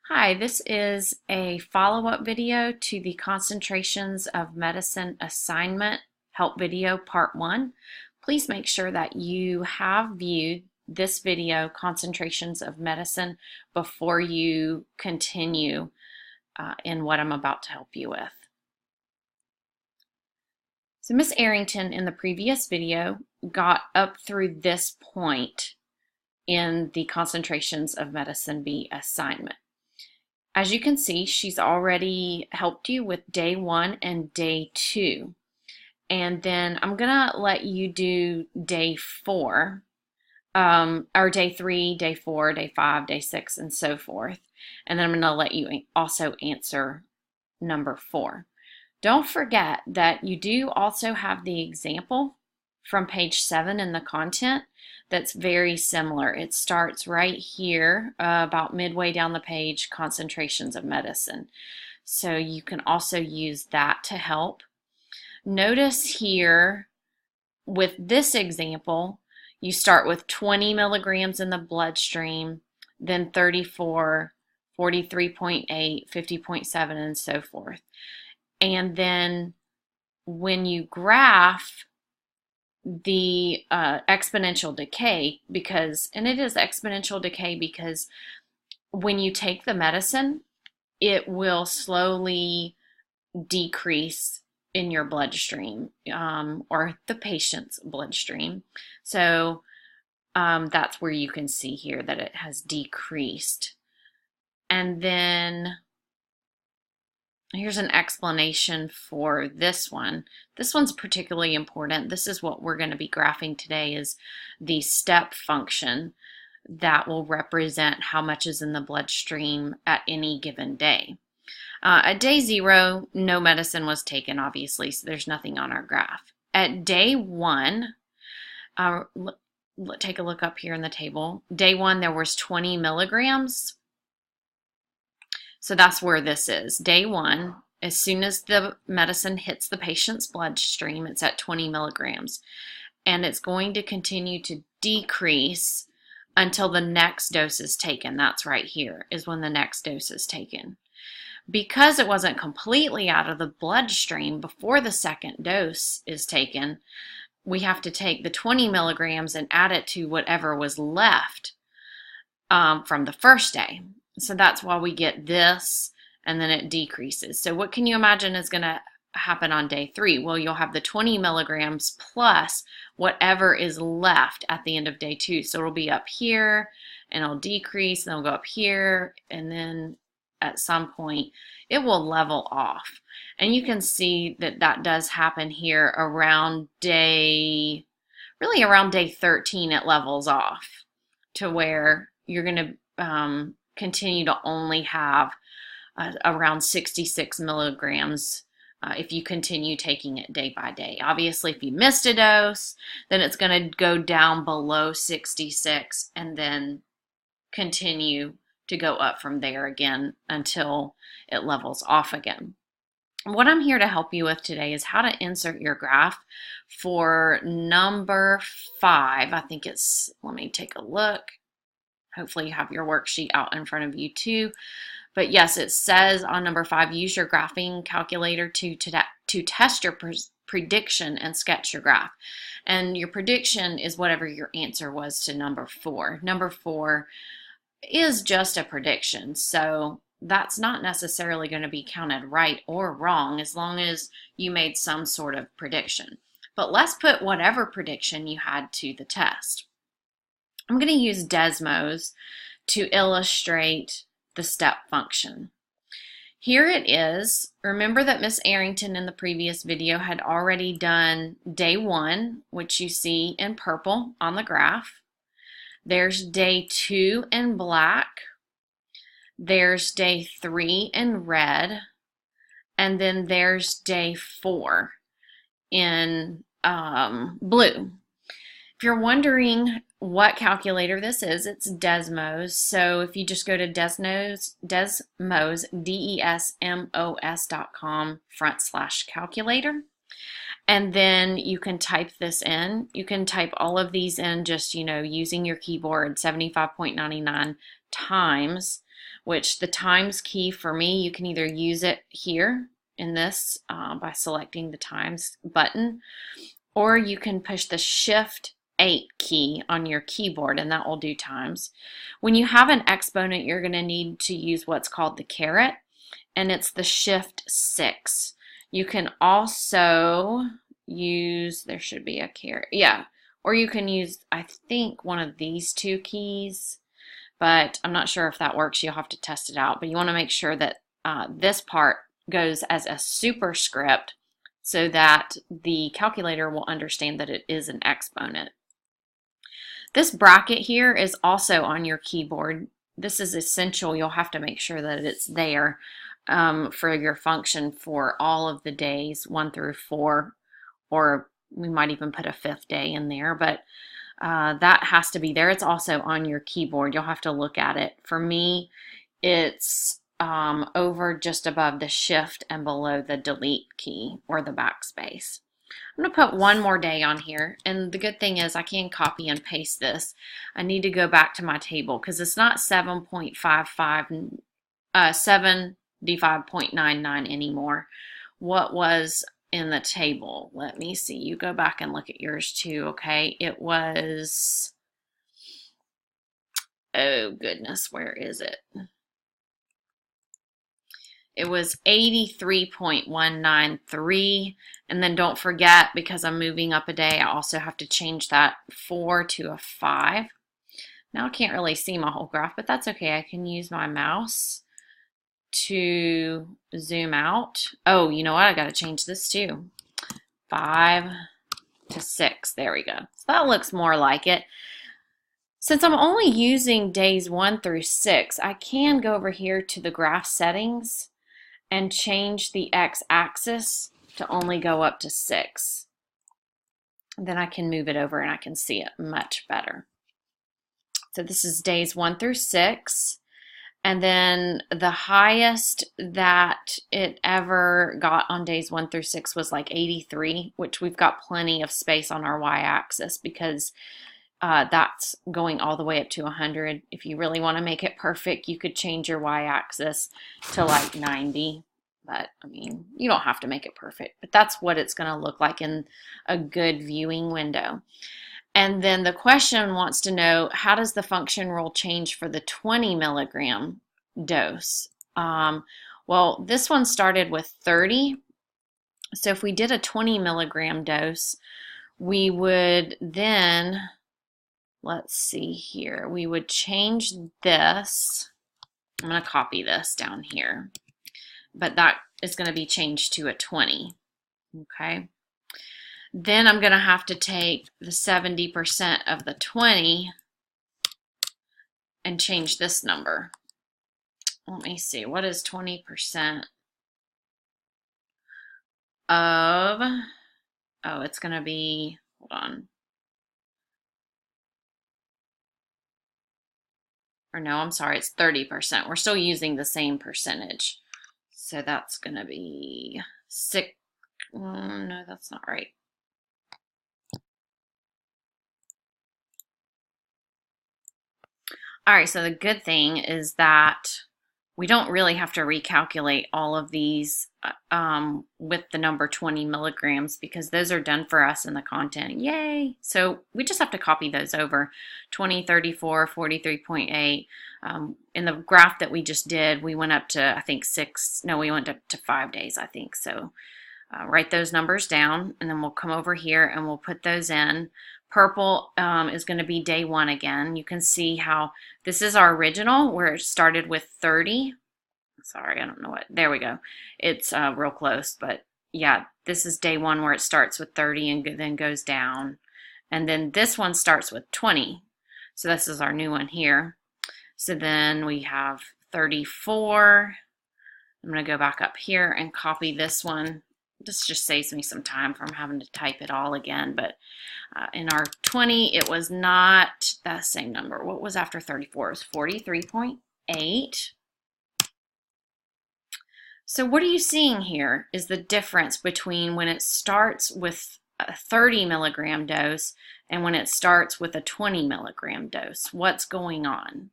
Hi, this is a follow-up video to the Concentrations of Medicine Assignment Help Video Part 1. Please make sure that you have viewed this video, Concentrations of Medicine, before you continue in what I'm about to help you with. So Miss Arrington in the previous video got up through this point in the Concentrations of Medicine B assignment. As you can see, she's already helped you with day 1 and day 2. And then I'm gonna let you do day 4, or day 3, day 4, day 5, day 6, and so forth. And then I'm gonna let you also answer number 4. Don't forget that you do also have the example from page 7 in the content that's very similar. It starts right here, about midway down the page, Concentrations of Medicine. So you can also use that to help. Notice here with this example, you start with 20 milligrams in the bloodstream, then 34, 43.8, 50.7, and so forth. And then when you graph the exponential decay, and it is exponential decay because when you take the medicine, it will slowly decrease in your bloodstream, or the patient's bloodstream. So that's where you can see here that it has decreased. And then here's an explanation for this one. This one's particularly important. This is what we're going to be graphing today, is the step function that will represent how much is in the bloodstream at any given day. At day 0, no medicine was taken, obviously, so there's nothing on our graph. At day 1, take a look up here in the table. Day 1, there was 20 milligrams. So that's where this is. Day 1, as soon as the medicine hits the patient's bloodstream, it's at 20 milligrams. And it's going to continue to decrease until the next dose is taken. That's right here, is when the next dose is taken. Because it wasn't completely out of the bloodstream before the second dose is taken, we have to take the 20 milligrams and add it to whatever was left from the first day. So that's why we get this, and then it decreases. So what can you imagine is going to happen on day 3? Well, you'll have the 20 milligrams plus whatever is left at the end of day 2. So it'll be up here, and it'll decrease, and it'll go up here, and then at some point it will level off. And you can see that that does happen here around really around day 13. It levels off to where you're going to continue to only have around 66 milligrams if you continue taking it day by day. Obviously, if you missed a dose, then it's going to go down below 66 and then continue to go up from there again until it levels off again. What I'm here to help you with today is how to insert your graph for number 5. I think it's, let me take a look. Hopefully you have your worksheet out in front of you too. But yes, it says on number 5, use your graphing calculator to test your prediction and sketch your graph. And your prediction is whatever your answer was to number 4. Number 4 is just a prediction, so that's not necessarily going to be counted right or wrong as long as you made some sort of prediction. But let's put whatever prediction you had to the test. I'm going to use Desmos to illustrate the step function. Here it is. Remember that Miss Arrington in the previous video had already done day 1, which you see in purple on the graph. There's day 2 in black. There's day 3 in red. And then there's day 4 in blue. If you're wondering what calculator this is, it's Desmos. So if you just go to Desmos, DESMOS.com/calculator, and then you can type this in. You can type all of these in just, using your keyboard, 75.99 times which the times key for me, you can either use it here in this by selecting the times button, or you can push the Shift 8 key on your keyboard and that will do times. When you have an exponent, you're going to need to use what's called the caret, and it's the Shift 6. You can also use, there should be a caret, yeah, or you can use, I think, one of these two keys, but I'm not sure if that works. You'll have to test it out, but you want to make sure that this part goes as a superscript so that the calculator will understand that it is an exponent. This bracket here is also on your keyboard. This is essential. You'll have to make sure that it's there for your function for all of the days 1 through 4, or we might even put a 5th day in there, but that has to be there. It's also on your keyboard. You'll have to look at it. For me, it's over just above the Shift and below the Delete key or the backspace. I'm going to put one more day on here, and the good thing is I can copy and paste this. I need to go back to my table because it's not 7.55, 75.99 anymore. What was in the table? Let me see. You go back and look at yours too, okay? It was, oh goodness, where is it? It was 83.193, and then don't forget, because I'm moving up a day, I also have to change that 4 to a 5. Now I can't really see my whole graph, but that's okay. I can use my mouse to zoom out. Oh, you know what? I got to change this too. 5 to 6. There we go. So that looks more like it. Since I'm only using days 1 through 6, I can go over here to the graph settings and change the x-axis to only go up to 6. Then I can move it over and I can see it much better. So this is days 1 through 6. And then the highest that it ever got on days 1 through 6 was like 83, which we've got plenty of space on our y-axis because that's going all the way up to 100. If you really want to make it perfect, you could change your y-axis to like 90. But I mean, you don't have to make it perfect, but that's what it's going to look like in a good viewing window. And then the question wants to know, how does the function rule change for the 20 milligram dose? Well, this one started with 30. So if we did a 20 milligram dose, we would then, let's see here, we would change this. I'm going to copy this down here, but that is going to be changed to a 20. Okay. Then I'm going to have to take the 70% of the 20 and change this number. Let me see. What is 20% of, oh, it's going to be, hold on. Or no, I'm sorry, it's 30%. We're still using the same percentage. So that's going to be 6. No, that's not right. All right, so the good thing is that we don't really have to recalculate all of these with the number 20 milligrams because those are done for us in the content. Yay! So we just have to copy those over. 20, 34, 43.8. In the graph that we just did, we went up to, I think, 6. No, we went up to 5 days, I think. So write those numbers down, and then we'll come over here and we'll put those in. Purple is going to be day 1 again. You can see how this is our original where it started with 30. Sorry, I don't know what. There we go. It's real close, but yeah, this is day 1 where it starts with 30 and then goes down. And then this one starts with 20. So this is our new one here. So then we have 34. I'm going to go back up here and copy this one. This just saves me some time from having to type it all again, but in our 20, it was not that same number. What was after 34? It was 43.8. So what are you seeing here is the difference between when it starts with a 30 milligram dose and when it starts with a 20 milligram dose. What's going on?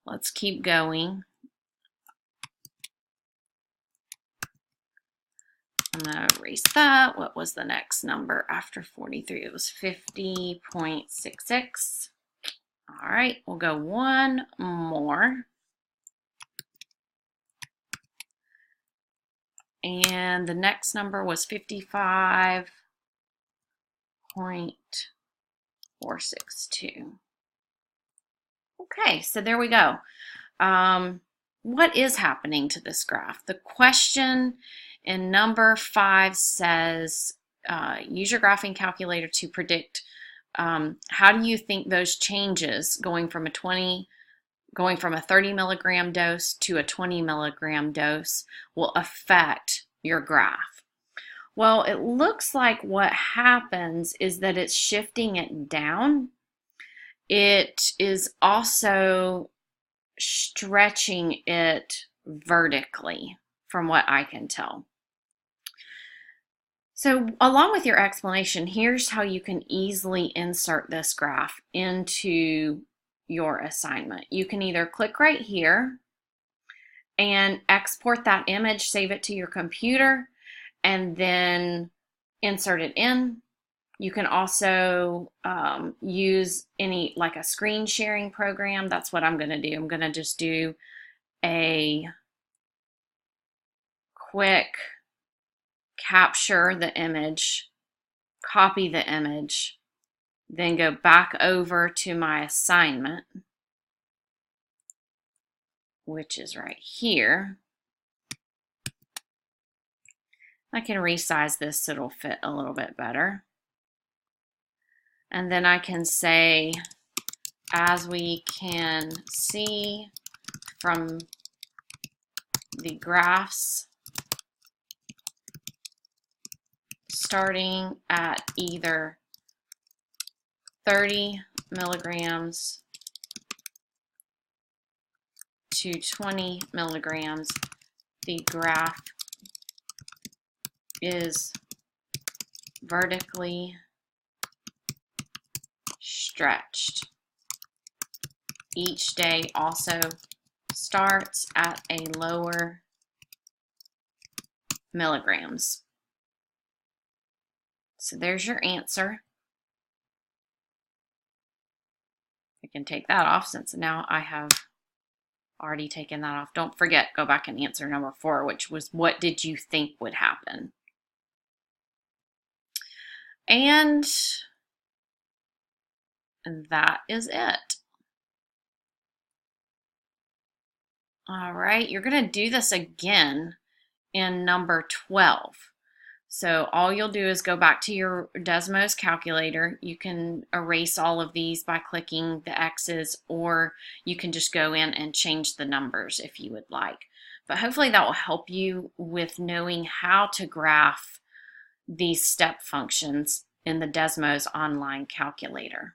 Let's keep going. I'm going to erase that. What was the next number after 43? It was 50.66. All right, we'll go one more. And the next number was 55.462. Okay, so there we go. What is happening to this graph? The question in number 5 says, use your graphing calculator to predict how do you think those changes going from a 30 milligram dose to a 20 milligram dose will affect your graph? Well, it looks like what happens is that it's shifting it down. It is also stretching it vertically, from what I can tell. So along with your explanation, here's how you can easily insert this graph into your assignment. You can either click right here and export that image, save it to your computer, and then insert it in. You can also use like a screen sharing program. That's what I'm going to do. I'm going to just do a quick capture the image, copy the image, then go back over to my assignment, which is right here. I can resize this so it'll fit a little bit better. And then I can say, as we can see from the graphs starting at either 30 milligrams to 20 milligrams, the graph is vertically stretched. Each day also starts at a lower milligrams. So there's your answer. I can take that off since now I have already taken that off. Don't forget, go back and answer number 4, which was, what did you think would happen? And that is it. All right, you're going to do this again in number 12. So all you'll do is go back to your Desmos calculator. You can erase all of these by clicking the X's, or you can just go in and change the numbers if you would like. But hopefully that will help you with knowing how to graph these step functions in the Desmos online calculator.